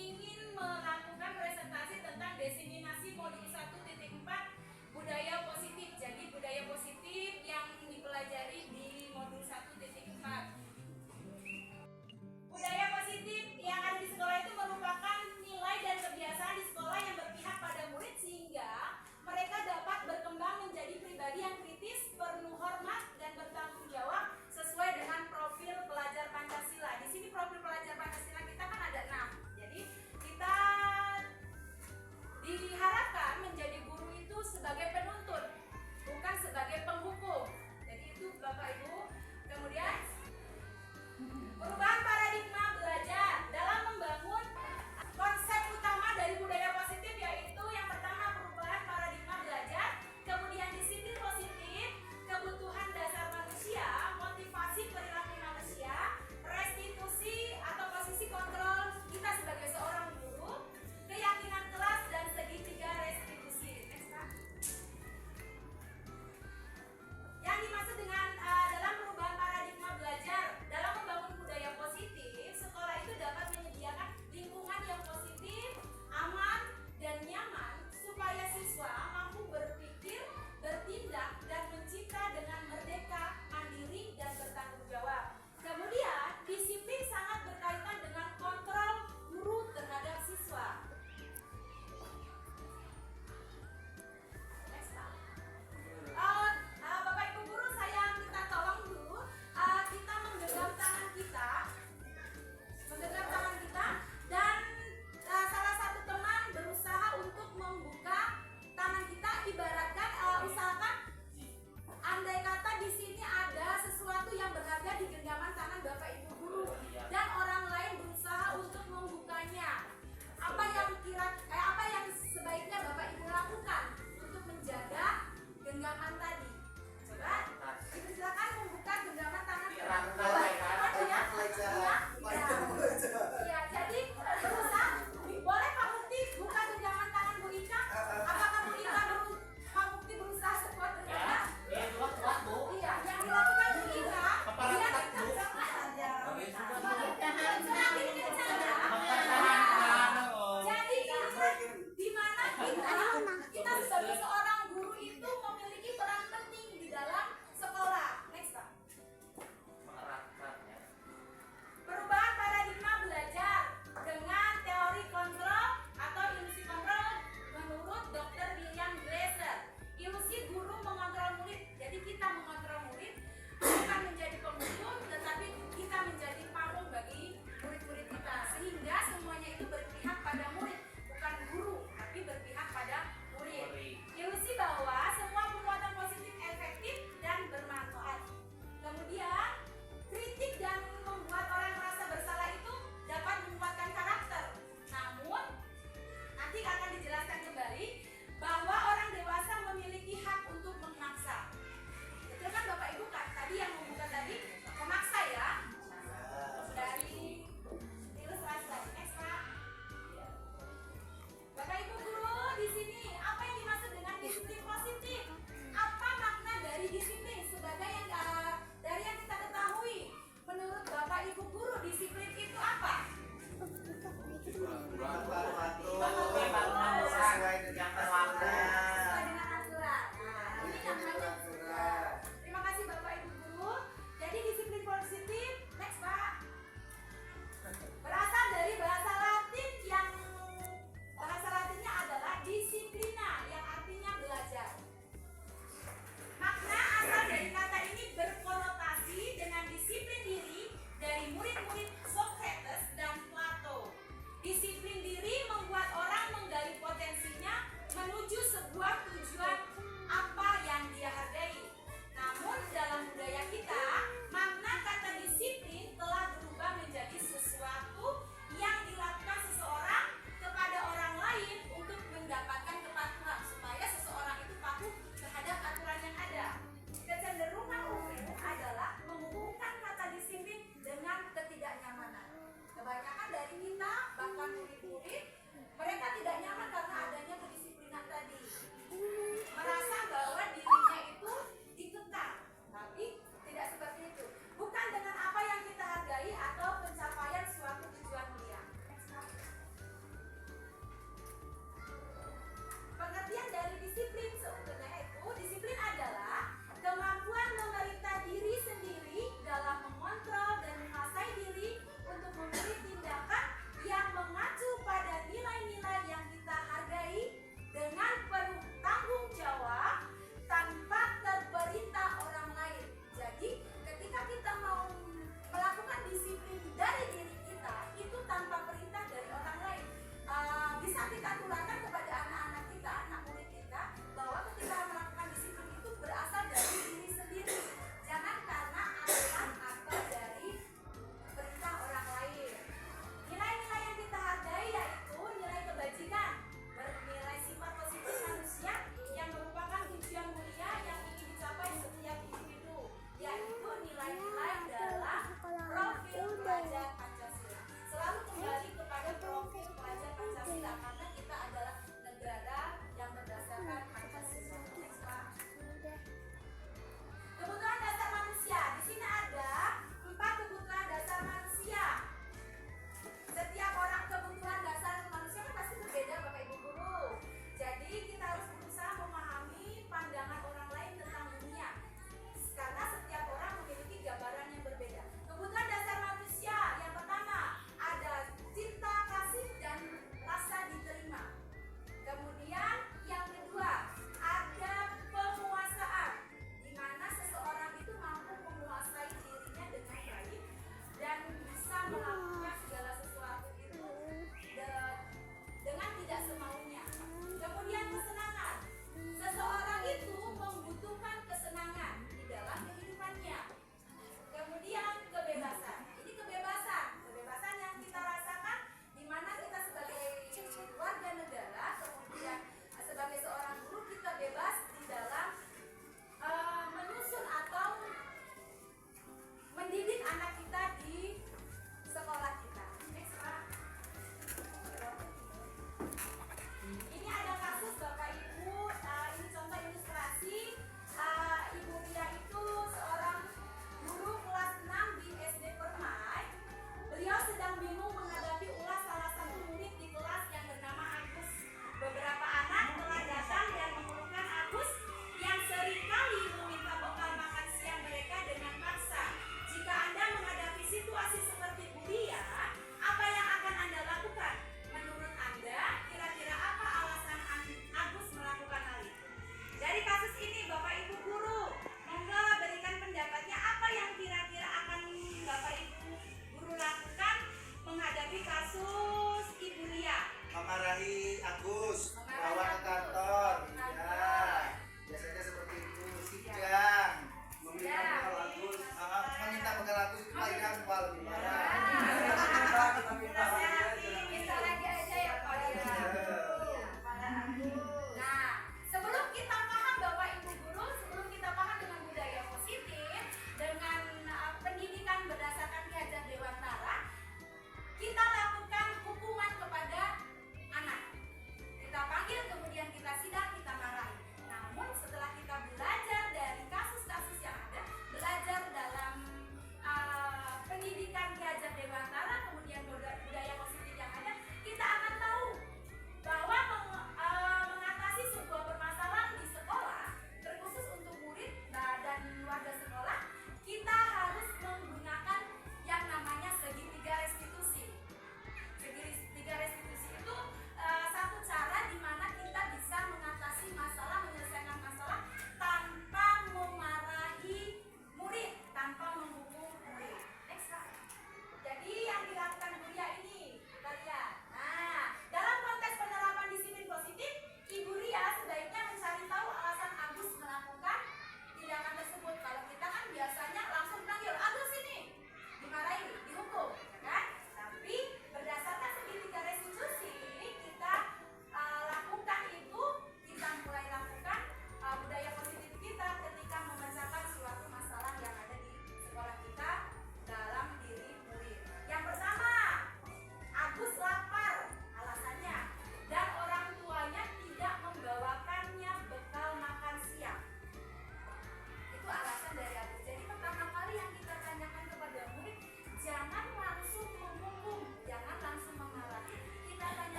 ingin melakukan presentasi tentang diseminasi modul 1.4 budaya positif. Jadi budaya positif yang dipelajari di modul 1.4. Budaya positif yang ada di sekolah itu merupakan nilai dan kebiasaan di sekolah yang berpihak pada murid sehingga mereka dapat berkembang menjadi pribadi yang kritis, penuh hormat dan bertanggung jawab sesuai dengan profil pelajar Pancasila. Di sini profil pelajar Pancasila kita kan ada 6. Jadi kita diharapkan menjadi guru itu sebagai penuntut, bukan sebagai penghukum. Jadi itu Bapak Ibu. Kemudian perubahan paradigma belajar dalam membangun konsep utama dari budaya positif, yaitu yang pertama perubahan paradigma belajar, kemudian disiplin positif, kebutuhan dasar manusia, motivasi perilaku manusia, restitusi atau posisi kontrol kita sebagai seorang guru, keyakinan kelas dan segitiga restitusi. Next, Pak. Yang dimaksud dengan dalam perubahan paradigma belajar dalam membangun budaya positif, sekolah itu dapat menyediakan lingkungan yang positif, aman, dan nyaman supaya siswa mampu berpikir, bertindak, dan mencipta dengan merdeka, mandiri, dan bertanggung jawab. Kemudian, disiplin sangat berkaitan dengan kontrol guru terhadap siswa. Next, Pak. Bapak Ibu guru, saya minta tolong dulu kita menggenggam tangan kita, dan salah satu teman berusaha untuk membuka tangan kita. Ibaratkan usahakan andai kata di sini ada sesuatu yang berharga di genggaman tangan Bapak Ibu guru dan orang lain berusaha untuk membukanya. Apa yang sebaiknya Bapak Ibu lakukan untuk menjaga genggaman tadi? Coba Ibu silakan membuka genggaman tangan. Ya, jadi berusaha. Boleh Pak Mukti buka genggaman tangan Bu Ika? Apakah Bu Ika Pak Mukti berusaha sekuat tenaga? Iya, yang dilakukan Bu Ika dia kencang aja. Semakin kencang ya. Jadi di mana kita sebagai seorang guru itu memiliki peran penting di dalam sekolah. Next, Pak. Perubahan paradigma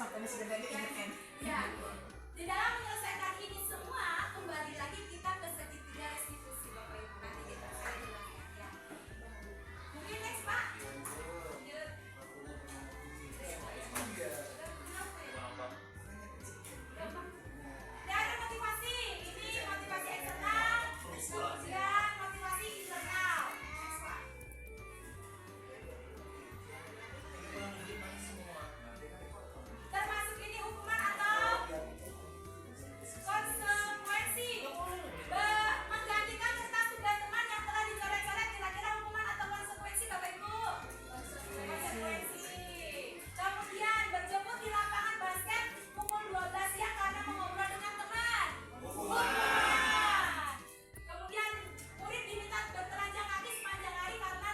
sampai sudah dari INN. Ya, di dalam menyelesaikan ini semua, kembali lagi kita ke segitiga restitusi Bapak Ibu. Nanti kita saya jelaskan ya. Mungkin next Pak. Lanjut. Tidak ada motivasi. Ini motivasi eksternal, kemudian motivasi internal. Next Pak. Termasuk ini hukuman atau konsekuensi. Menggantikan kertas tugas teman yang telah dicoret-coret, kira-kira hukuman atau konsekuensi Bapak Ibu? Konsekuensi. Kemudian berjemur di lapangan basket pukul 12 siang karena mengobrol dengan teman. Hukuman. Kemudian murid diminta bertelanjang kaki sepanjang hari karena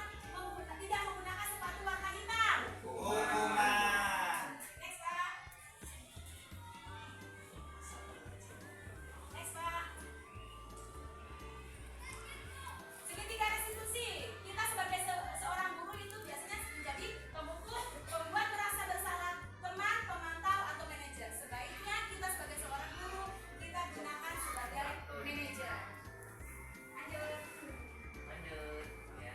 tidak menggunakan sepatu warna hitam. Next Pak. Next Pak. Segitiga restitusi. Kita sebagai seorang guru itu biasanya menjadi pemukul, pembuat merasa bersalah teman, pemantau atau manajer. Sebaiknya kita sebagai seorang guru kita gunakan sebagai manajer. Lanjut. Ya.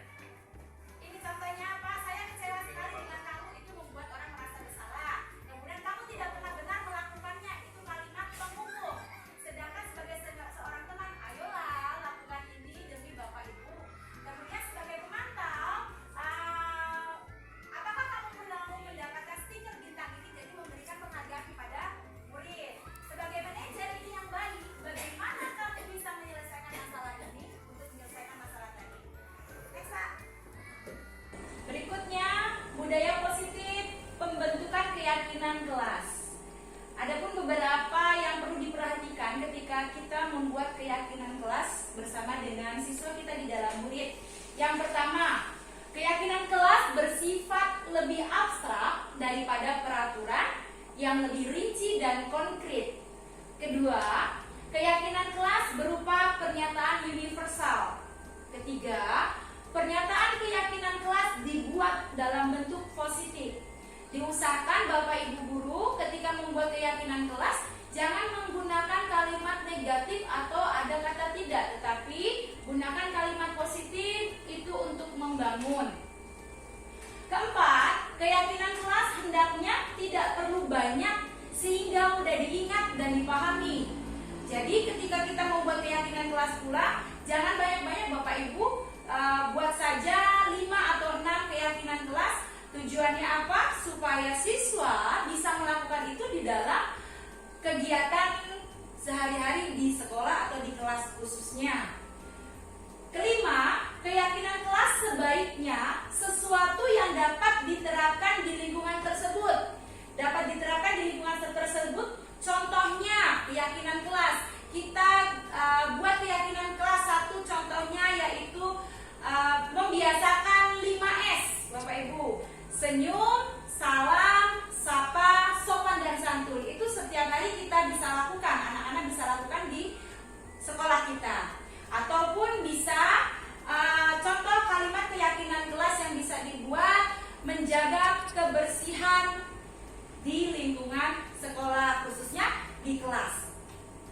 Ini contohnya apa? Saya kecewa sekali dengan kamu, itu membuat orang merasa bersalah. Kemudian kamu tidak pernah benar melakukannya, itu kalimat penghukum. Sedangkan sebagai seorang teman, ayolah lakukan ini demi Bapak Ibu. Kemudian sebagai pemantau, apakah kamu mau mendapatkan stiker bintang ini jadi memberikan penghargaan kepada murid? Sebagai manajer ini yang baik, bagaimana kamu bisa menyelesaikan masalah ini untuk menyelesaikan masalah tadi? Next Pak. Berikutnya, budaya positif pembentukan keyakinan kelas. Adapun beberapa yang perlu diperhatikan ketika kita membuat keyakinan kelas bersama dengan siswa kita di dalam murid. Yang pertama, keyakinan kelas bersifat lebih abstrak daripada peraturan yang lebih rinci dan konkret. Kedua, keyakinan kelas berupa pernyataan universal. Ketiga, pernyataan keyakinan kelas dibuat dalam bentuk positif. Diusahakan Bapak Ibu guru ketika membuat keyakinan kelas jangan menggunakan kalimat negatif atau ada kata tidak, tetapi gunakan kalimat positif itu untuk membangun. Keempat, keyakinan kelas hendaknya tidak perlu banyak sehingga mudah diingat dan dipahami. Jadi ketika kita membuat keyakinan kelas pula, jangan banyak-banyak Bapak Ibu, buat saja 5 atau 6 keyakinan kelas. Tujuannya apa? Supaya siswa bisa melakukan itu di dalam kegiatan sehari-hari di sekolah atau di kelas khususnya. Kelima, keyakinan kelas sebaiknya sesuatu yang dapat diterapkan di lingkungan tersebut. Dapat diterapkan di lingkungan tersebut, contohnya keyakinan kelas. Kita buat keyakinan kelas satu, contohnya yaitu membiasakan 5S, Bapak Ibu. Senyum, salam, sapa, sopan dan santun. Itu setiap hari kita bisa lakukan, anak-anak bisa lakukan di sekolah kita. Ataupun bisa contoh kalimat keyakinan kelas yang bisa dibuat, menjaga kebersihan di lingkungan sekolah, khususnya di kelas,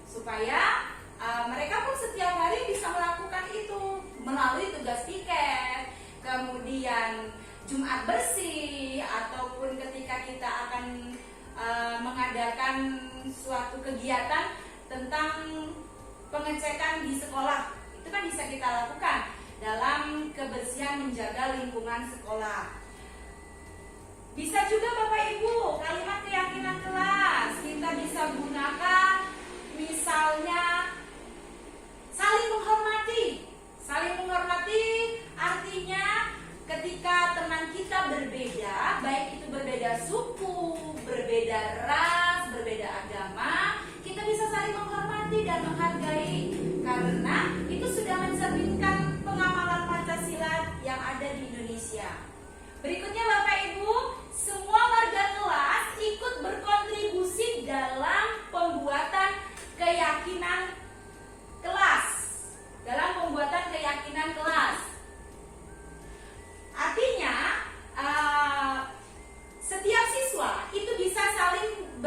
supaya mereka pun setiap hari bisa melakukan itu melalui tugas piket, kemudian Jumat bersih, ataupun ketika kita akan mengadakan suatu kegiatan tentang pengecekan di sekolah. Itu kan bisa kita lakukan dalam kebersihan menjaga lingkungan sekolah. Bisa juga Bapak Ibu, kalimat keyakinan kelas kita bisa gunakan, misalnya saling menghormati. Saling menghormati artinya ketika teman kita berbeda, baik itu berbeda suku, berbeda ras, berbeda agama, kita bisa saling menghormati dan menghargai, karena itu sudah mencerminkan pengamalan Pancasila yang ada di Indonesia. Berikutnya Bapak Ibu, semua warga kelas ikut berkontribusi dalam pembuatan keyakinan kelas. Artinya setiap siswa itu bisa saling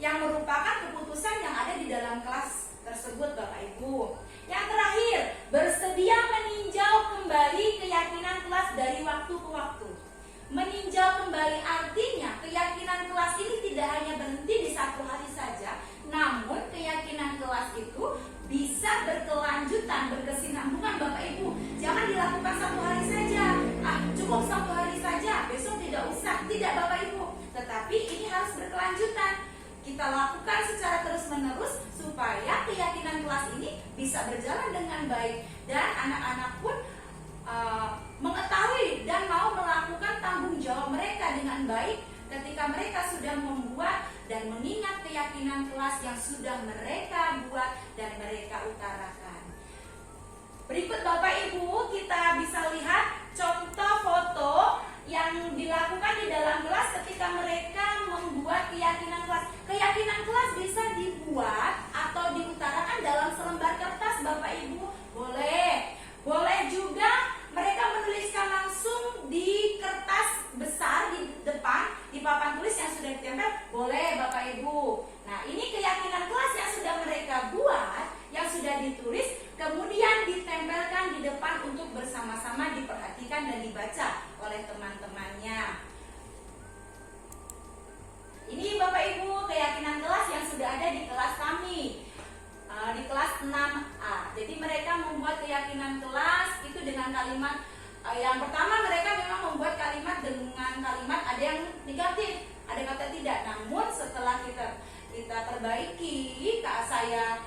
yang merupakan keputusan yang ada di dalam kelas tersebut, Bapak Ibu. Yang terakhir, bersedia meninjau kembali keyakinan kelas dari waktu ke waktu. Meninjau kembali artinya keyakinan kelas ini tidak hanya berhenti di satu hari saja, namun keyakinan kelas itu bisa berkelanjutan, berkesinambungan, Bapak Ibu. Jangan dilakukan satu hari saja, cukup satu hari saja, besok tidak usah. Tidak, Bapak Ibu, tetapi ini harus berkelanjutan. Kita lakukan secara terus-menerus supaya keyakinan kelas ini bisa berjalan dengan baik dan anak-anak pun mengetahui dan mau melakukan tanggung jawab mereka dengan baik ketika mereka sudah membuat dan mengingat keyakinan kelas yang sudah mereka buat dan mereka utarakan. Berikut Bapak Ibu, kita bisa lihat contoh foto yang dilakukan di dalam kelas ketika mereka membuat keyakinan kelas. Keyakinan kelas bisa dibuat atau diutarakan dalam selembar kertas, Bapak Ibu. Boleh juga mereka menuliskan langsung di kertas besar di depan, di papan tulis yang sudah ditempel. Boleh, Bapak Ibu. Nah, ini keyakinan kelas yang sudah mereka buat, yang sudah ditulis, kemudian ditempelkan di depan untuk bersama-sama diperhatikan dan dibaca oleh teman-temannya. Ini Bapak Ibu keyakinan kelas yang sudah ada di kelas kami, di kelas 6A. Jadi mereka membuat keyakinan kelas itu dengan kalimat, yang pertama mereka memang membuat kalimat dengan kalimat ada yang negatif, ada kata tidak. Namun setelah kita perbaiki, saya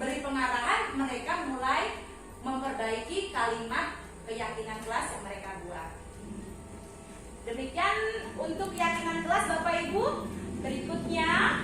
beri pengarahan, mereka mulai memperbaiki kalimat keyakinan kelas yang mereka buat. Demikian untuk keyakinan kelas, Bapak Ibu. Berikutnya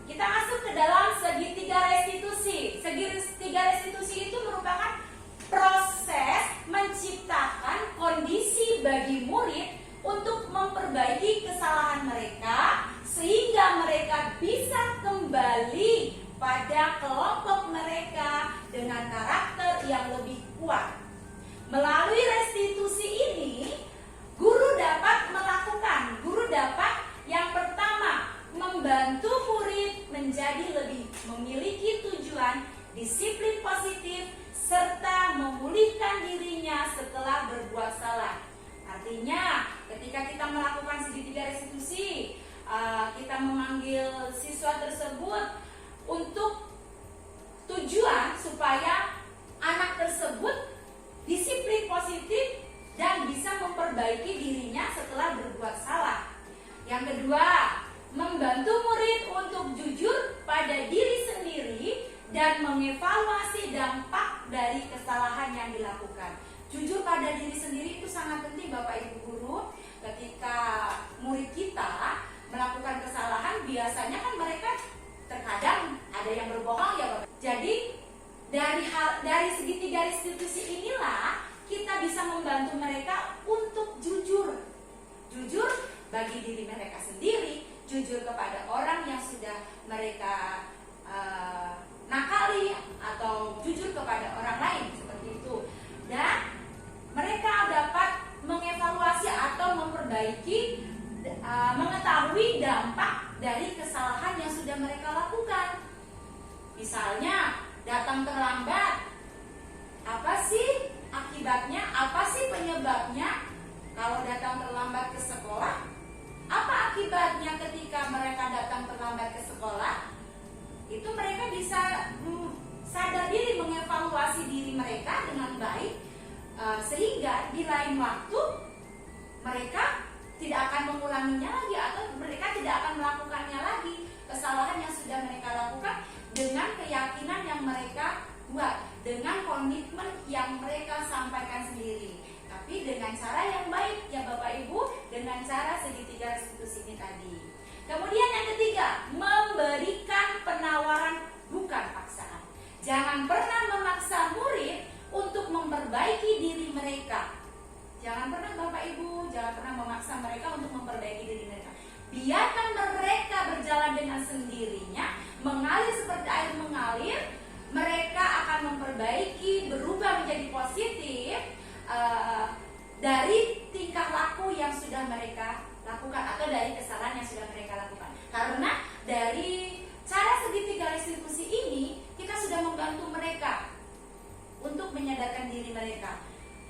kita masuk ke dalam segitiga restitusi. Segitiga restitusi itu merupakan proses menciptakan kondisi bagi murid untuk memperbaiki kesalahan mereka sehingga mereka bisa kembali pada kelompok mereka dengan karakter yang lebih kuat. Melalui restitusi ini, guru dapat yang pertama membantu murid menjadi lebih memiliki tujuan, disiplin positif, serta memulihkan dirinya setelah berbuat salah. Artinya, ketika kita melakukan segitiga restitusi, kita memanggil siswa tersebut untuk tujuan supaya anak tersebut disiplin positif dan bisa memperbaiki dirinya setelah berbuat salah. Yang kedua, membantu murid untuk jujur pada diri sendiri dan mengevaluasi dampak dari kesalahan yang dilakukan. Jujur pada diri sendiri itu sangat penting, Bapak Ibu guru. Ketika murid kita melakukan kesalahan, biasanya kan mereka terkadang ada yang berbohong, ya Bapak. Jadi dari segitiga restitusi inilah kita bisa membantu mereka untuk jujur bagi diri mereka sendiri, jujur kepada orang yang sudah mereka nakali, atau jujur kepada orang lain seperti itu. Dan mereka dapat mengevaluasi atau memperbaiki, mengetahui dampak dari kesalahan yang sudah mereka lakukan. Misalnya datang terlambat, apa sih akibatnya? Apa sih penyebabnya? Kalau datang terlambat ke sekolah, apa akibatnya ketika mereka datang terlambat ke sekolah? Itu mereka bisa sadar diri, mengevaluasi diri mereka dengan baik, sehingga di lain waktu mereka tidak akan mengulanginya lagi, atau mereka tidak akan melakukannya lagi kesalahan yang sudah mereka lakukan, dengan keyakinan yang mereka buat, dengan komitmen yang mereka sampaikan sendiri, tapi dengan cara yang baik, ya Bapak Ibu, dengan cara segitiga restitusi ini tadi. Kemudian yang ketiga, memberikan penawaran bukan paksaan. Jangan pernah memaksa murid untuk memperbaiki diri mereka. Jangan pernah Bapak Ibu, jangan pernah memaksa mereka untuk memperbaiki diri mereka. Biarkan mereka berjalan dengan sendirinya, mengalir seperti air mengalir. Mereka akan memperbaiki, berubah menjadi positif dari tingkat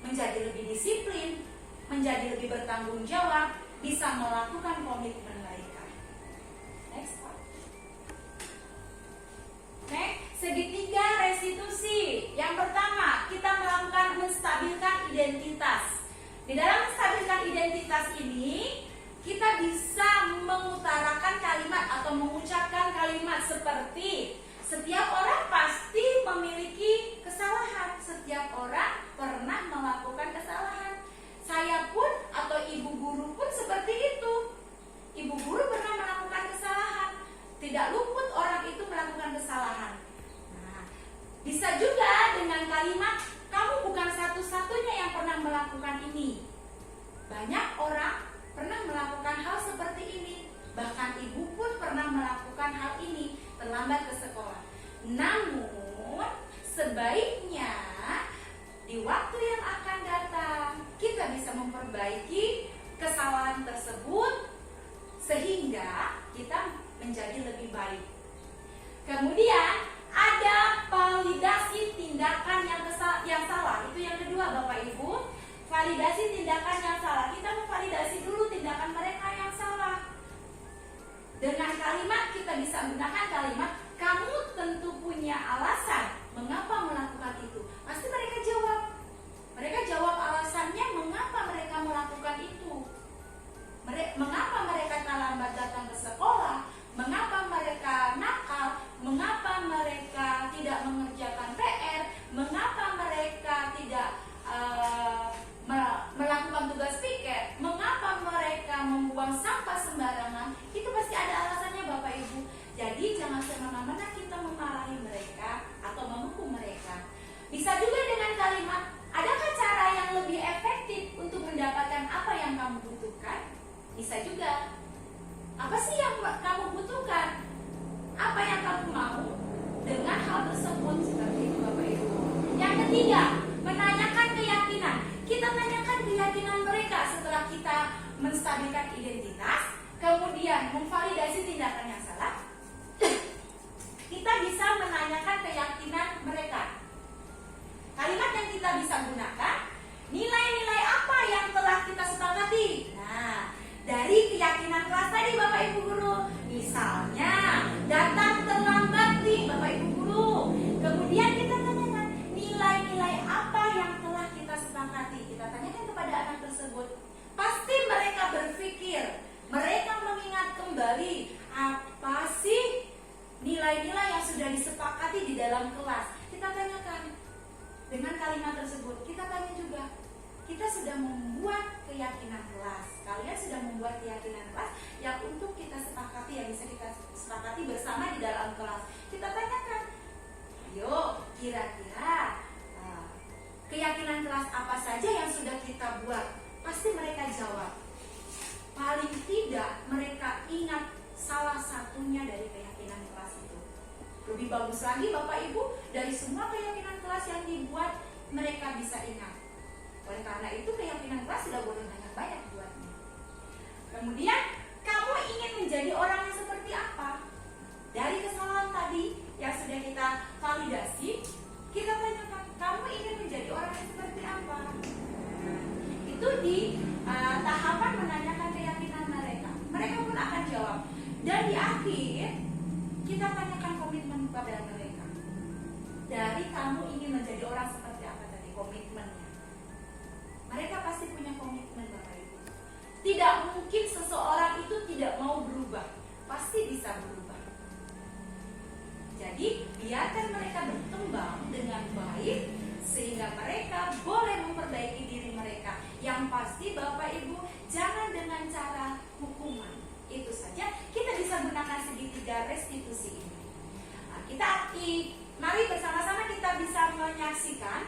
menjadi lebih disiplin, menjadi lebih bertanggung jawab, bisa melakukan komitmen mereka. Next part. Next, segitiga restitusi. Yang pertama, kita melakukan menstabilkan identitas. Di dalam menstabilkan identitas ini, kita bisa mengutarakan kalimat atau mengucapkan kalimat seperti setiap orang pasti memiliki kesalahan. Setiap orang pernah melakukan kesalahan. Saya pun atau ibu guru pun seperti itu. Ibu guru pernah melakukan kesalahan. Tidak luput orang itu melakukan kesalahan. Nah, bisa juga dengan kalimat, kamu bukan satu-satunya yang pernah melakukan ini. Banyak orang pernah melakukan hal seperti ini. Bahkan ibu pun pernah melakukan hal ini, terlambat ke sekolah. Namun, sebaiknya di waktu yang akan datang, kita bisa memperbaiki kesalahan tersebut sehingga kita menjadi lebih baik. Kemudian, ada validasi tindakan yang salah. Itu yang kedua, Bapak Ibu. Validasi tindakan yang salah. Kita memvalidasi dulu tindakan mereka yang salah. Dengan kalimat, kita bisa menggunakan kalimat, kamu tentu punya alasan mengapa melakukan itu. Pasti mereka jawab. Mereka jawab alasannya mengapa mereka melakukan itu. Mengapa mereka terlambat datang ke sekolah, mengapa mereka nakal, mengapa mereka tidak mengerjakan PR, mengapa mereka tidak melakukan tugas piket, mengapa mereka membuang sampah sembarangan. Itu pasti ada alasannya, Bapak Ibu. Jadi jangan semena-mena kita memarahi mereka atau menghukum mereka. Bisa juga dengan kalimat, adakah cara yang lebih efektif untuk mendapatkan apa yang kamu butuhkan? Bisa juga. Apa sih yang kamu butuhkan? Apa yang kamu mau dengan hal tersebut? Seperti itu, Bapak Ibu. Yang ketiga, menanyakan keyakinan. Kita tanyakan keyakinan mereka setelah kita menstabilkan identitas, kemudian memvalidasi tindakan yang salah. Kita bisa menanyakan keyakinan mereka. Kalimat yang kita bisa gunakan, nilai-nilai apa yang telah kita sepakati. Nah, dari keyakinan kelas tadi, Bapak Ibu Guru, misalnya datang terlambat nih Bapak Ibu Guru. Kemudian kita tanyakan nilai-nilai apa yang telah kita sepakati. Kita tanyakan kepada anak tersebut. Pasti mereka berpikir, mereka mengingat kembali apa sih nilai-nilai yang sudah disepakati di dalam kelas. Kita tanyakan dengan kalimat tersebut. Kita tanya juga, kita sudah membuat keyakinan kelas. Kalian sudah membuat keyakinan kelas yang untuk kita sepakati, yang bisa kita sepakati bersama di dalam kelas. Kita tanyakan, ayo kira-kira keyakinan kelas apa saja yang sudah kita buat. Pasti mereka jawab. Paling tidak mereka ingat salah satunya dari keyakinan kelas itu. Lebih bagus lagi Bapak Ibu, dari semua keyakinan kelas yang dibuat, mereka bisa ingat. Oleh karena itu keyakinan kelas tidak boleh banyak-banyak buatnya. Kemudian, kamu ingin menjadi orang yang seperti apa? Dari kesalahan tadi yang sudah kita validasi, kita tanyakan, kamu ingin menjadi orang yang seperti apa? Itu di tahapan menanyakan keyakinan mereka. Mereka pun akan jawab. Dan di akhir, kita tanyakan komitmen kepada mereka. Dari kamu ingin menjadi orang seperti apa tadi, komitmennya. Mereka pasti punya komitmen, Bapak Ibu. Tidak mungkin seseorang itu tidak mau berubah. Pasti bisa berubah. Jadi, biarkan mereka berkembang dengan baik, sehingga mereka boleh memperbaiki diri mereka. Yang pasti Bapak Ibu, jangan dengan cara hukuman. Itu saja, kita bisa gunakan segitiga restitusi ini. Nah, mari bersama-sama kita bisa menyaksikan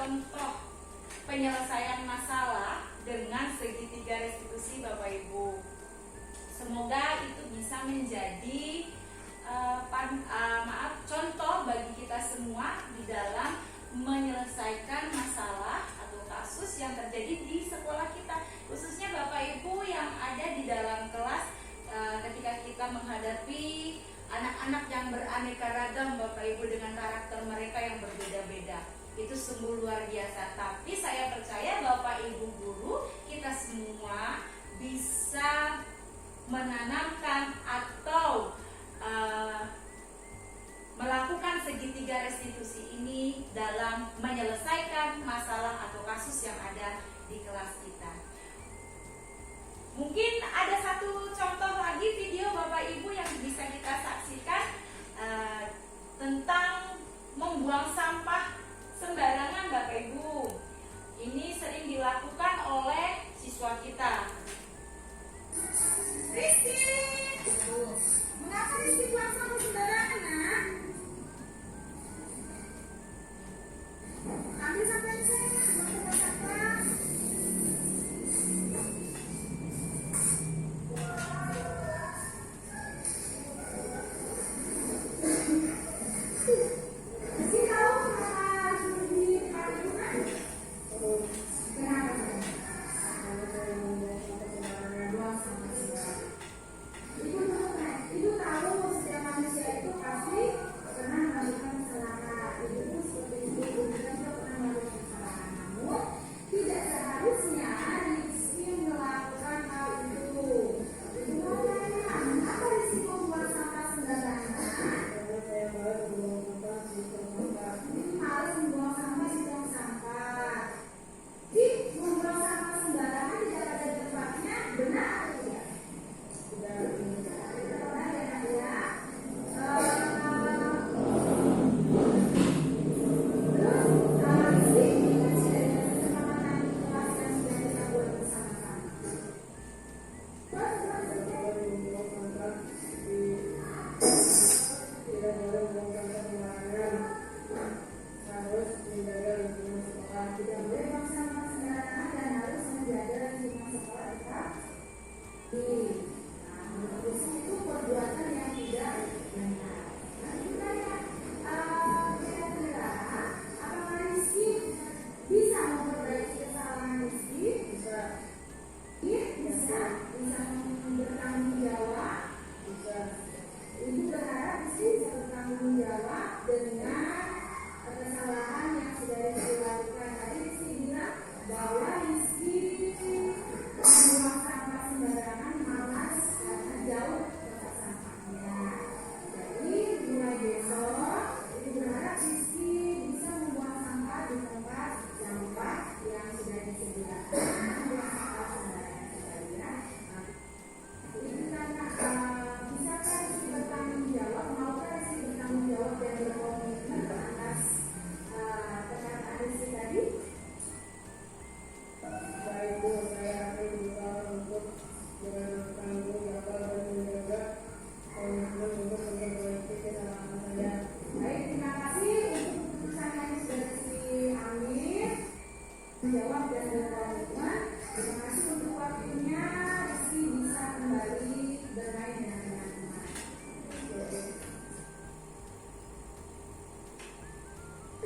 contoh penyelesaian masalah dengan segitiga restitusi Bapak Ibu. Semoga itu bisa menjadi contoh bagi kita semua di dalam menyelesaikan masalah atau kasus yang terjadi di sekolah kita, khususnya Bapak Ibu yang ada di dalam kelas. Ketika kita menghadapi anak-anak yang beraneka ragam Bapak Ibu dengan karakter mereka yang berbeda-beda, itu sungguh luar biasa. Tapi saya percaya Bapak Ibu guru kita semua bisa menanamkan atau melakukan segitiga restitusi ini dalam menyelesaikan masalah atau kasus yang ada di kelas kita. Mungkin ada satu contoh lagi video Bapak Ibu yang bisa kita saksikan tentang membuang sampah sembarangan Bapak Ibu. Ini sering dilakukan oleh siswa kita. Rizky, mengapa Rizky buang sampah sembarangan, nak? Ambil sampah saya, buang sampah.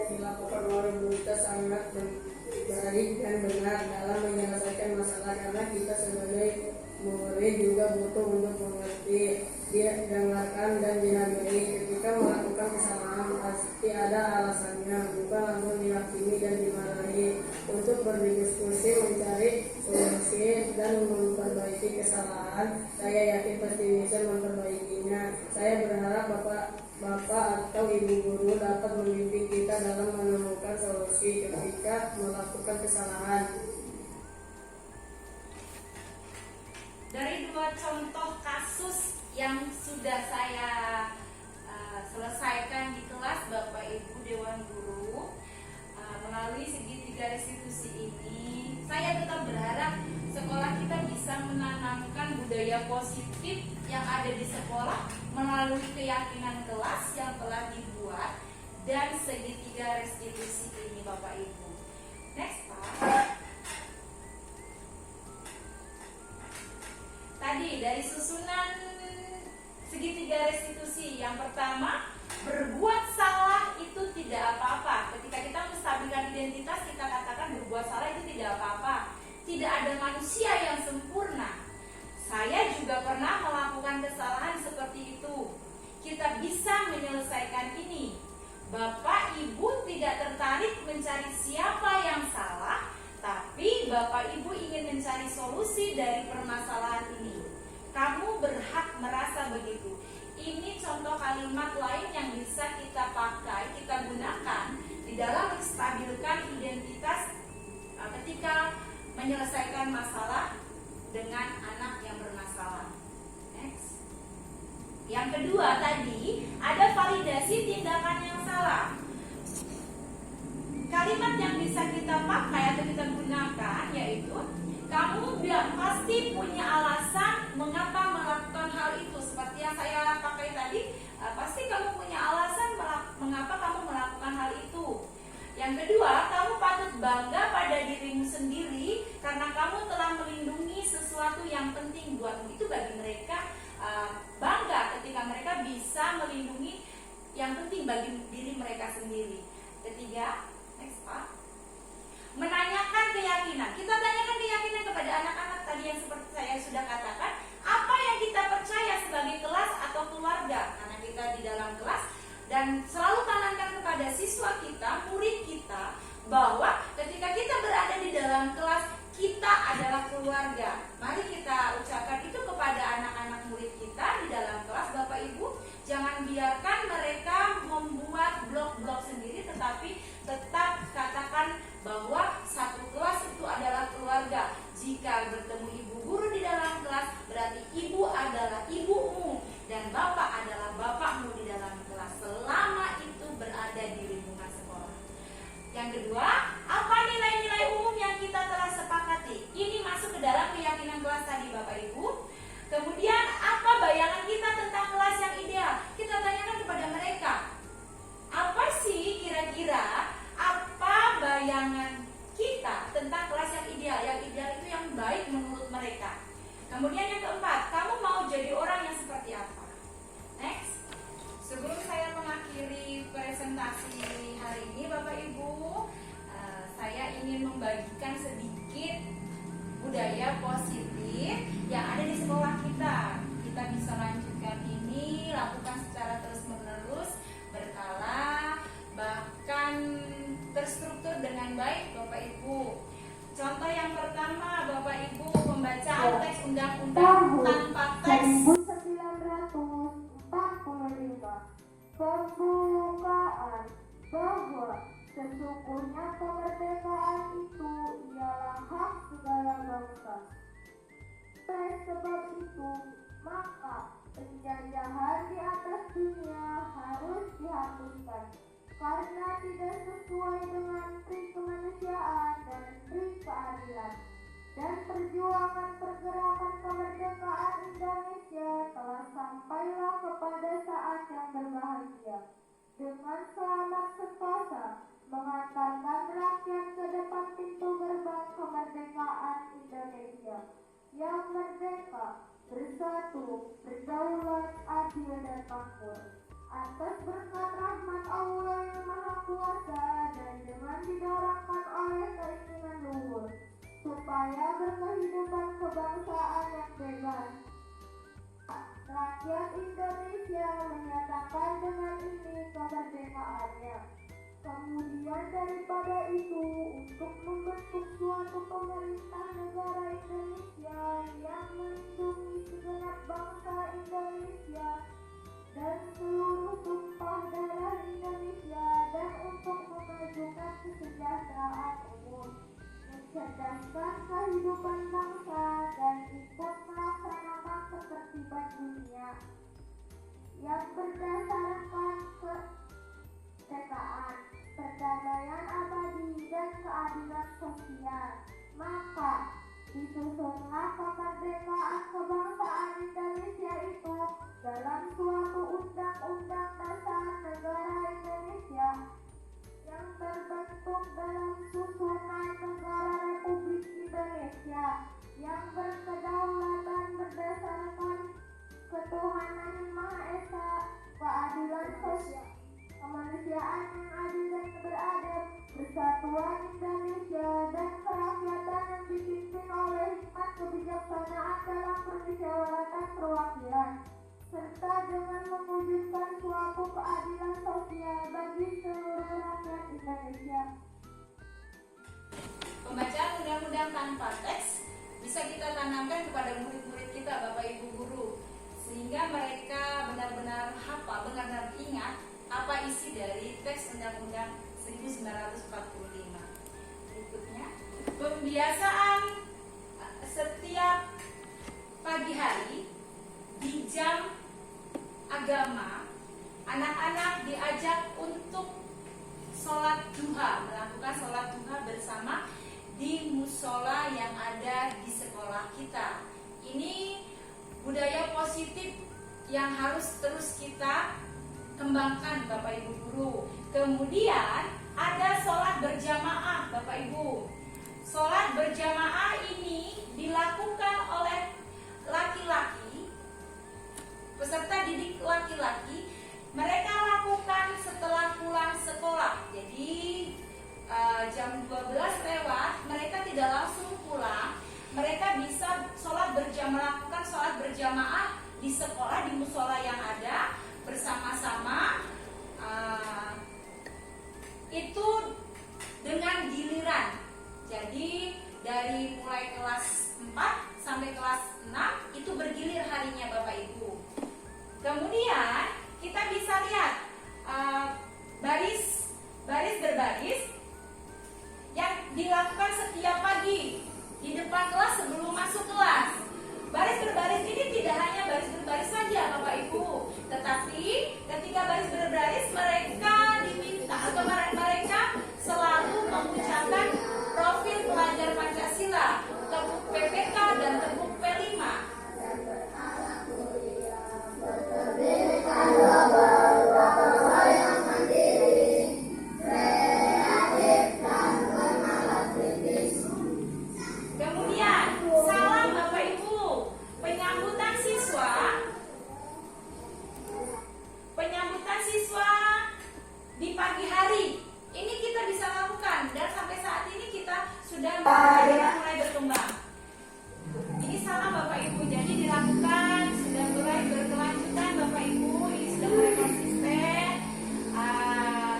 Dilakukan oleh kita sangat baik dan benar dalam menyelesaikan masalah, karena kita sebagai murid juga butuh untuk mengerti, dengarkan dan dihargai. Ketika melakukan kesalahan pasti ada alasannya, bukan langsung dihakimi dan dimarahi. Untuk berdiskusi, mencari solusi dan memperbaiki kesalahan, saya yakin pasti bisa memperbaikinya. Saya berharap Bapak atau Ibu guru dapat membimbing kita dalam menemukan solusi ketika melakukan kesalahan. Dari dua contoh kasus yang sudah saya selesaikan di kelas Bapak Ibu Dewan Guru, melalui segitiga restitusi ini, saya tetap berharap sekolah kita bisa menanamkan budaya positif yang ada di sekolah melalui keyakinan kelas yang telah dibuat dan segitiga restitusi ini Bapak Ibu. Next, Pak. Tadi dari susunan segitiga restitusi, yang pertama, berbuat salah itu tidak apa-apa. Ketika kita menstabilkan identitas, kita katakan berbuat salah itu tidak apa-apa. Tidak ada manusia yang sempurna. Saya juga pernah melakukan kesalahan seperti itu. Kita bisa menyelesaikan ini. Bapak Ibu tidak tertarik mencari siapa yang salah, tapi Bapak Ibu ingin mencari solusi dari permasalahan ini. Kamu berhak merasa begitu. Ini contoh kalimat lain yang bisa kita pakai, kita gunakan di dalam menstabilkan identitas ketika menyelesaikan masalah dengan anak yang bermasalah. Next. Yang kedua tadi, ada validasi tindakan yang salah. Kalimat yang bisa kita pakai atau kita gunakan yaitu, kamu pasti punya alasan mengapa melakukan hal itu. Seperti yang saya pakai tadi, pasti kamu punya alasan mengapa kamu melakukan hal itu. Yang kedua, kamu patut bangga pada dirimu sendiri karena kamu telah melindungi sesuatu yang penting buatmu. Itu bagi mereka bangga ketika mereka bisa melindungi yang penting bagi diri mereka sendiri. Ketiga, next Pak. Menanyakan keyakinan. Kita tanyakan keyakinan kepada anak-anak tadi yang seperti saya sudah katakan. Apa yang kita percaya sebagai kelas atau keluarga? Karena kita di dalam kelas. Dan selalu tanamkan kepada siswa kita, murid kita, bahwa ketika kita berada di dalam kelas, kita adalah keluarga. Mari kita ucapkan itu kepada anak-anak murid kita di dalam kelas. Bapak Ibu, jangan biarkan mereka membuat blok-blok sendiri, tetapi tetap katakan bahwa satu kelas itu adalah keluarga. Jika bertemu ibu guru di dalam kelas, berarti ibu adalah ibumu dan bapak adalah bapakmu di dalam kelas, selama itu berada di lingkungan sekolah. Yang kedua, apa nilai-nilai umum yang kita telah sepakati? Ini masuk ke dalam keyakinan kelas tadi Bapak Ibu. Kemudian apa bayangan kita tentang kelas yang ideal? Kita tanyakan kepada mereka, apa sih kira-kira apa bayangan kita tentang kelas yang ideal? Yang ideal itu yang baik menurut mereka. Kemudian yang keempat, kamu mau jadi orang yang seperti apa? Next. Sebelum saya mengakhiri presentasi hari ini Bapak Ibu, saya ingin membagikan sedikit budaya positif yang ada di sekolah kita. Kita bisa lanjutkan ini, lakukan secara terus-menerus, berkala, bahkan terstruktur dengan baik Bapak Ibu. Contoh yang pertama, Bapak Ibu, pembacaan teks undang-undang tanpa teks. 1945 pembukaan bahwa sesungguhnya kemerdekaan itu ialah hak segala bangsa. Oleh sebab itu, maka penjajahan di atas dunia harus dihapuskan karena tidak sesuai dengan pri kemanusiaan dan pri keadilan. Dan perjuangan pergerakan kemerdekaan Indonesia telah sampailah kepada saat yang berbahagia, dengan selamat sentosa mengantarkan rakyat ke depan pintu gerbang kemerdekaan Indonesia yang merdeka, bersatu, berdaulat, adil dan makmur. Atas berkat rahmat Allah yang Maha Kuasa dan dengan didorongkan oleh keinginan luhur, supaya berkehidupan kebangsaan yang bebas. Rakyat Indonesia menyatakan dengan ini kemerdekaannya. Kemudian daripada itu, untuk membentuk suatu pemerintah negara Indonesia yang melindungi segenap bangsa Indonesia dan seluruh tumpah darah Indonesia, dan untuk memajukan kesejahteraan umum, mencerdaskan kehidupan bangsa, dan ikut melaksanakan ketertiban dunia yang berdasarkan kemerdekaan, perdamaian abadi, dan keadilan sosial. Maka disusunlah kemerdekaan kebangsaan Indonesia itu dalam suatu undang-undang dasar negara Indonesia yang terbentuk dalam susunan ketuhanan yang Maha Esa, keadilan sosial, kemanusiaan yang adil dan beradab, persatuan Indonesia, dan kerakyatan yang dipimpin oleh hikmat kebijaksanaan dalam permusyawaratan perwakilan, serta dengan mewujudkan suatu keadilan sosial bagi seluruh rakyat Indonesia. Pembacaan undang-undang tanpa teks bisa kita tanamkan kepada murid-murid kita, Bapak Ibu guru, sehingga mereka benar-benar hafal, benar-benar ingat apa isi dari teks Undang-Undang 1945. Berikutnya, pembiasaan setiap pagi hari di jam agama, anak-anak diajak untuk sholat duha, melakukan sholat duha bersama di musola yang ada di sekolah kita. Ini budaya positif yang harus terus kita kembangkan, Bapak Ibu guru. Kemudian ada sholat berjamaah, Bapak Ibu. Sholat berjamaah ini dilakukan oleh laki-laki, peserta didik laki-laki. Mereka lakukan setelah pulang sekolah. Jadi jam 12 lewat, mereka tidak langsung pulang. Mereka bisa melakukan sholat berjamaah di sekolah, di musola yang ada bersama-sama. Itu dengan giliran. Jadi dari mulai kelas 4 sampai kelas 6 itu bergilir harinya, Bapak Ibu. Kemudian kita bisa lihat baris berbaris yang dilakukan setiap pagi di depan kelas sebelum masuk kelas. Baris berbaris ini tidak hanya baris berbaris saja, Bapak Ibu, tetapi ketika baris berbaris mereka diminta atau mereka selalu mengucapkan profil pelajar Pancasila, tepuk PPK dan tepuk P5. Kemudian salam, Bapak Ibu, penyambutan siswa di pagi hari. Ini kita bisa lakukan dan sampai saat ini kita sudah mulai berkembang. Ini salam, Bapak Ibu, jadi dilakukan, sudah mulai berkelanjutan, Bapak Ibu. Ini sudah mulai konsisten,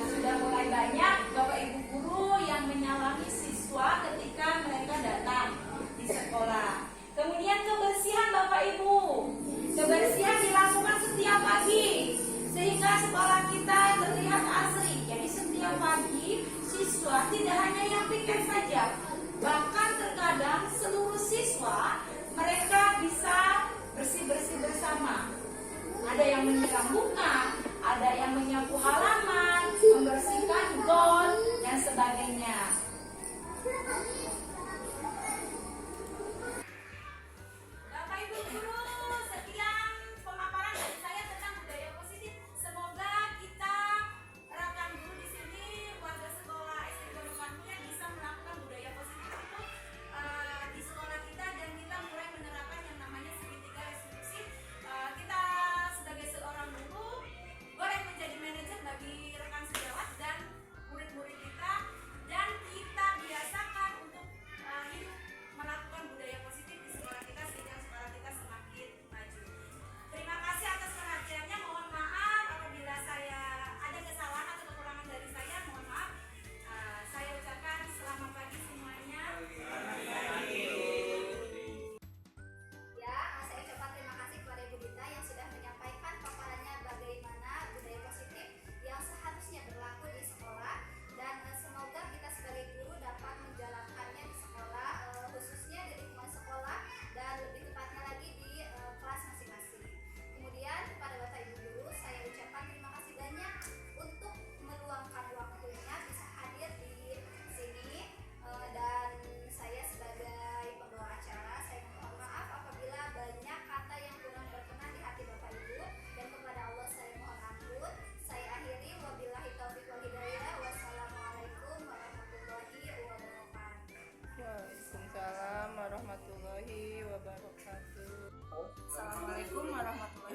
sudah mulai banyak Bapak Ibu guru yang menyalami siswa ketika mereka datang di sekolah. Kemudian kebersihan, Bapak Ibu, kebersihan dilakukan setiap pagi sehingga sekolah kita terlihat asri. Jadi setiap pagi siswa tidak hanya yang piket saja, bahkan terkadang seluruh siswa mereka bisa bersih-bersih bersama. Ada yang menyiram bunga, ada yang menyapu halaman, membersihkan gon dan sebagainya. Bapak Ibu guru, sekian pemaparan dari saya tentang budaya positif. Semoga kita rekan guru di sini, warga sekolah SD Gondokan Mulia bisa melakukan budaya positif itu di sekolah kita dan kita mulai menerapkan yang namanya segitiga restitusi. Kita sebagai seorang guru boleh menjadi manajer bagi rekan sejawat dan murid-murid kita, dan kita biasakan untuk hidup melakukan budaya positif di sekolah kita sehingga sekolah kita semakin maju. Terima kasih atas perhatiannya. Mohon maaf apabila saya ada kesalahan atau kekurangan dari saya, mohon maaf. Saya ucapkan selamat pagi semuanya. Ya, saya ucapkan terima kasih kepada Ibu Dita yang sudah menyampaikan paparannya bagaimana budaya positif yang seharusnya berlaku di sekolah, dan semoga kita sebagai guru dapat menjalankannya di sekolah, khususnya di lingkungan sekolah dan lebih tepatnya lagi di kelas masing-masing. Kemudian kepada Bapak Ibu guru saya ucapkan terima kasih banyak untuk meluangkan waktunya bisa hadir di sini, dan saya sebagai pembawa acara saya mohon maaf apabila banyak kata yang kurang berkenan di hati Bapak Ibu, dan kepada Allah saya mohon ampun. Saya akhiri, wabillahi taufiq wal hidayah. Wassalamualaikum warahmatullahi wabarakatuh. Waalaikumsalam warahmatullahi wabarakatuh. Assalamualaikum warahmatullahi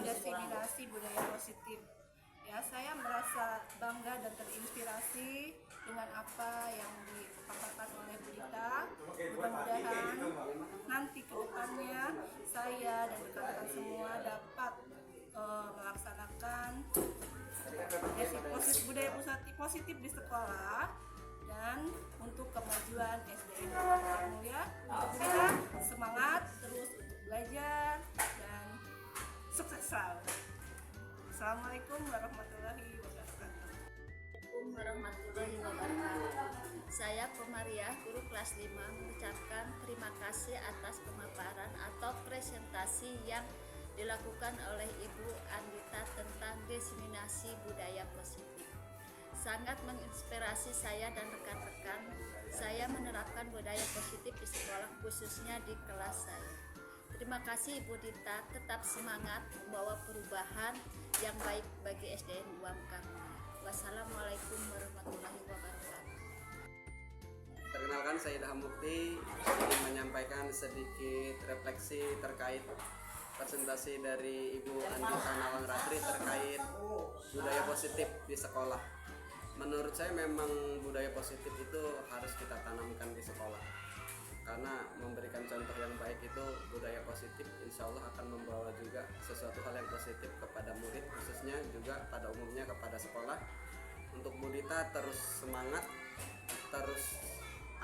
mendiseminasi budaya positif. Ya, saya merasa bangga dan terinspirasi dengan apa yang dipaparkan oleh Bu Dita. Mudah-mudahan nanti ke depannya saya dan rekan-rekan semua dapat melaksanakan budaya positif di sekolah dan untuk kemajuan SDN Muhammadiyah Mulia. Untuk kita semangat terus untuk belajar dan sukses selalu. Assalamualaikum warahmatullahi wabarakatuh. Assalamualaikum warahmatullahi wabarakatuh. Saya Komariah, guru kelas 5, mengucapkan terima kasih atas pemaparan atau presentasi yang dilakukan oleh Ibu Andita tentang diseminasi budaya positif. Sangat menginspirasi saya dan rekan-rekan. Saya menerapkan budaya positif di sekolah, khususnya di kelas saya. Terima kasih Ibu Dita, tetap semangat membawa perubahan yang baik bagi SDN Uangkang. Wassalamualaikum warahmatullahi wabarakatuh. Perkenalkan, saya Daha Mukti, ingin menyampaikan sedikit refleksi terkait presentasi dari Ibu Andita Nawang Ratri terkait budaya positif di sekolah. Menurut saya memang budaya positif itu harus kita tanamkan di sekolah, karena memberikan contoh yang baik itu budaya positif insya Allah akan membawa juga sesuatu hal yang positif kepada murid, khususnya juga pada umumnya kepada sekolah. Untuk Bu Dita terus semangat, terus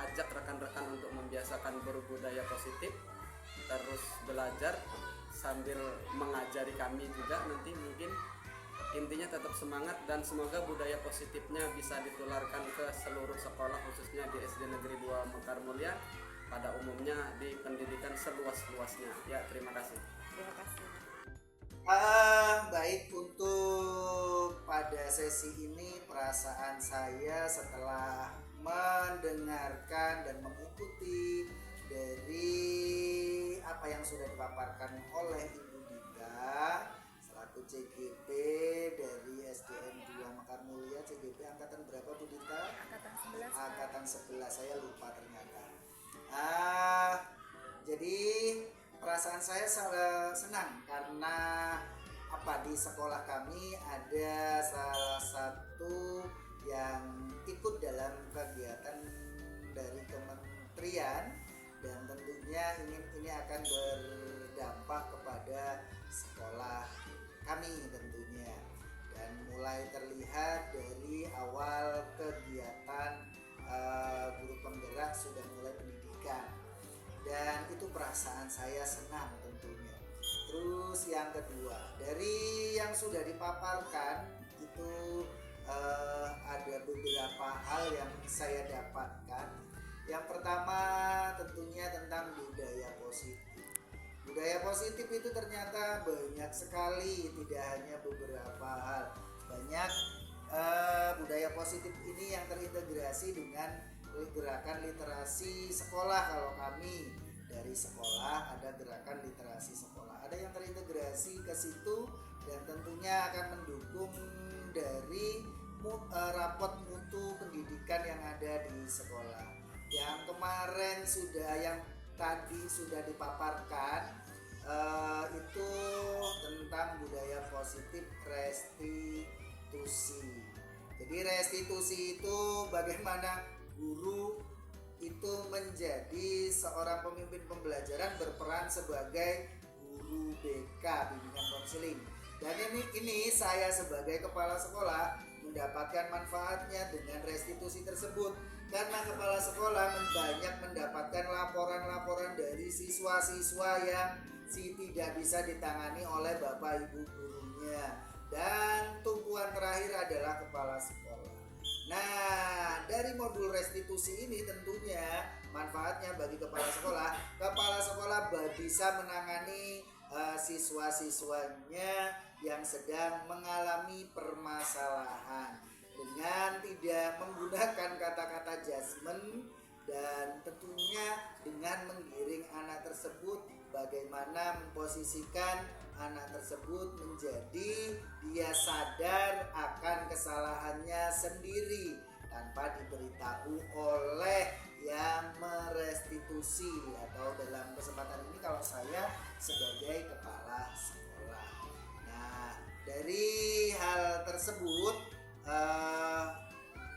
ajak rekan-rekan untuk membiasakan berbudaya positif, terus belajar sambil mengajari kami juga nanti mungkin. Intinya tetap semangat dan semoga budaya positifnya bisa ditularkan ke seluruh sekolah, khususnya di SD Negeri 2 Mekar Mulia, pada umumnya di pendidikan seluas-luasnya. Ya, terima kasih. Terima kasih. Baik, untuk pada sesi ini perasaan saya setelah mendengarkan dan mengikuti dari apa yang sudah dipaparkan oleh Ibu Dita selaku CGP dari SDN 2 Mekar Mulia. CGP angkatan berapa Bu Dita? Angkatan 11. Angkatan 11, saya lupa ternyata. Jadi perasaan saya senang karena di sekolah kami ada salah satu yang ikut dalam kegiatan dari kementerian, dan tentunya ini akan berdampak kepada sekolah kami tentunya, dan mulai terlihat dari awal kegiatan guru penggerak sudah mulai pendidikan, dan itu perasaan saya senang tentunya. Terus yang kedua, dari yang sudah dipaparkan itu ada beberapa hal yang saya dapatkan. Yang pertama tentunya tentang budaya positif. Budaya positif itu ternyata banyak sekali, tidak hanya beberapa hal. Banyak budaya positif ini yang terintegrasi dengan gerakan literasi sekolah. Kalau kami dari sekolah ada gerakan literasi sekolah, ada yang terintegrasi ke situ, dan tentunya akan mendukung dari rapot mutu pendidikan yang ada di sekolah. Yang kemarin yang tadi sudah dipaparkan itu tentang budaya positif restitusi. Jadi restitusi itu bagaimana guru itu menjadi seorang pemimpin pembelajaran, berperan sebagai guru BK, bimbingan konseling. Dan ini saya sebagai kepala sekolah mendapatkan manfaatnya dengan restitusi tersebut, karena kepala sekolah banyak mendapatkan laporan-laporan dari siswa-siswa yang tidak bisa ditangani oleh bapak ibu gurunya, dan tumpuan terakhir adalah kepala sekolah. Nah, dari modul restitusi ini tentunya manfaatnya bagi kepala sekolah bisa menangani siswa-siswanya yang sedang mengalami permasalahan dengan tidak menggunakan kata-kata judgement, dan tentunya dengan menggiring anak tersebut bagaimana memposisikan anak tersebut menjadi dia sadar akan kesalahannya sendiri tanpa diberitahu oleh yang merestitusi, atau dalam kesempatan ini kalau saya sebagai kepala sekolah. Nah, dari hal tersebut,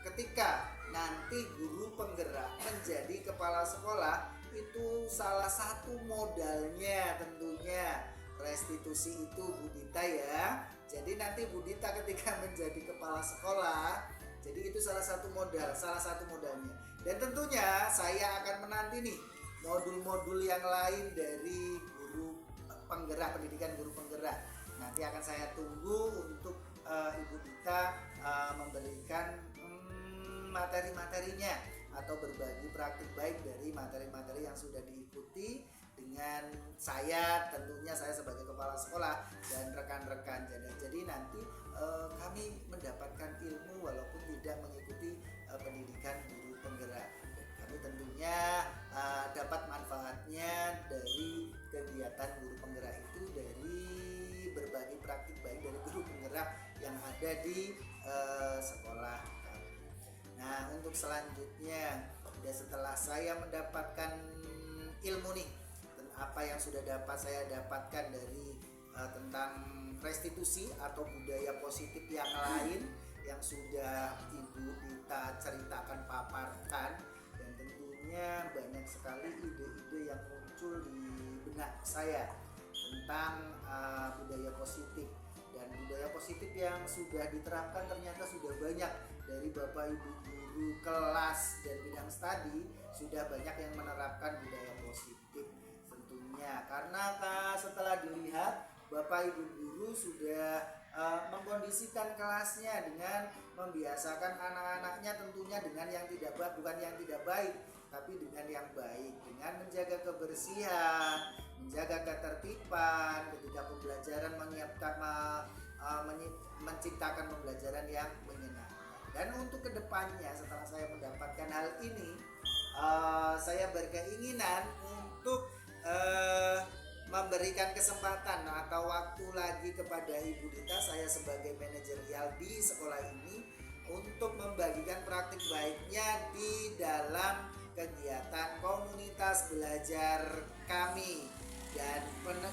ketika nanti guru penggerak menjadi kepala sekolah, itu salah satu modalnya tentunya restitusi itu Bu Dita ya. Jadi nanti Bu Dita ketika menjadi kepala sekolah, jadi itu salah satu modalnya. Dan tentunya saya akan menanti nih modul-modul yang lain dari guru penggerak, pendidikan guru penggerak. Nanti akan saya tunggu untuk Ibu Dita memberikan materi-materinya atau berbagi praktik baik dari materi-materi yang sudah diikuti dengan saya, tentunya saya sebagai kepala sekolah dan rekan-rekan. Jadi nanti kami mendapatkan ilmu walaupun tidak mengikuti pendidikan guru penggerak. Dan kami tentunya dapat manfaatnya dari kegiatan guru penggerak itu, dari berbagi praktik baik dari guru penggerak yang ada di sekolah kami. Nah, untuk selanjutnya, setelah saya mendapatkan ilmu nih, apa yang sudah saya dapatkan dari tentang restitusi atau budaya positif yang lain yang sudah Ibu Dita ceritakan, paparkan, dan tentunya banyak sekali ide-ide yang muncul di benak saya tentang budaya positif. Dan budaya positif yang sudah diterapkan ternyata sudah banyak dari Bapak Ibu guru kelas dan bidang studi, sudah banyak yang menerapkan budaya positif tentunya. Karena setelah dilihat Bapak Ibu guru sudah mengkondisikan kelasnya dengan membiasakan anak-anaknya tentunya dengan yang tidak baik, bukan yang tidak baik, tapi dengan yang baik, dengan menjaga kebersihan, menjaga ketertiban ketika pembelajaran, menciptakan pembelajaran yang menyenangkan. Dan untuk kedepannya setelah saya mendapatkan hal ini, saya berkeinginan untuk memberikan kesempatan atau waktu lagi kepada Ibu Dita, saya sebagai manajerial di sekolah ini, untuk membagikan praktik baiknya di dalam kegiatan komunitas belajar kami. Dan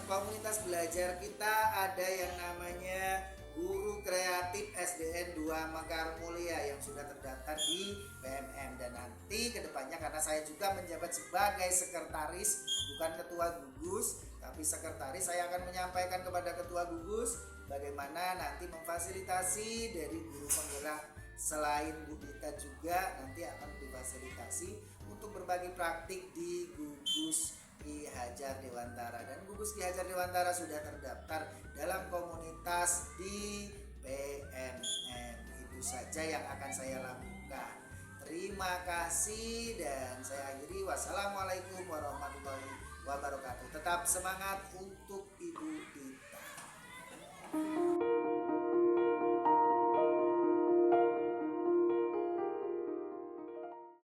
komunitas belajar kita ada yang namanya Guru Kreatif SDN 2 Mekar Mulia yang sudah terdaftar di PMM. Dan nanti kedepannya, karena saya juga menjabat sebagai sekretaris, bukan ketua gugus, tapi sekretaris, saya akan menyampaikan kepada ketua gugus bagaimana nanti memfasilitasi dari guru penggerak. Selain Bu Dita juga nanti akan difasilitasi untuk berbagi praktik di gugus Ki Hajar Dewantara. Dan gugus Ki Hajar Dewantara sudah terdaftar dalam komunitas di PMM. Itu saja yang akan saya lakukan. Terima kasih dan saya akhiri. Wassalamualaikum warahmatullahi wabarakatuh. Tetap semangat untuk Ibu Dita.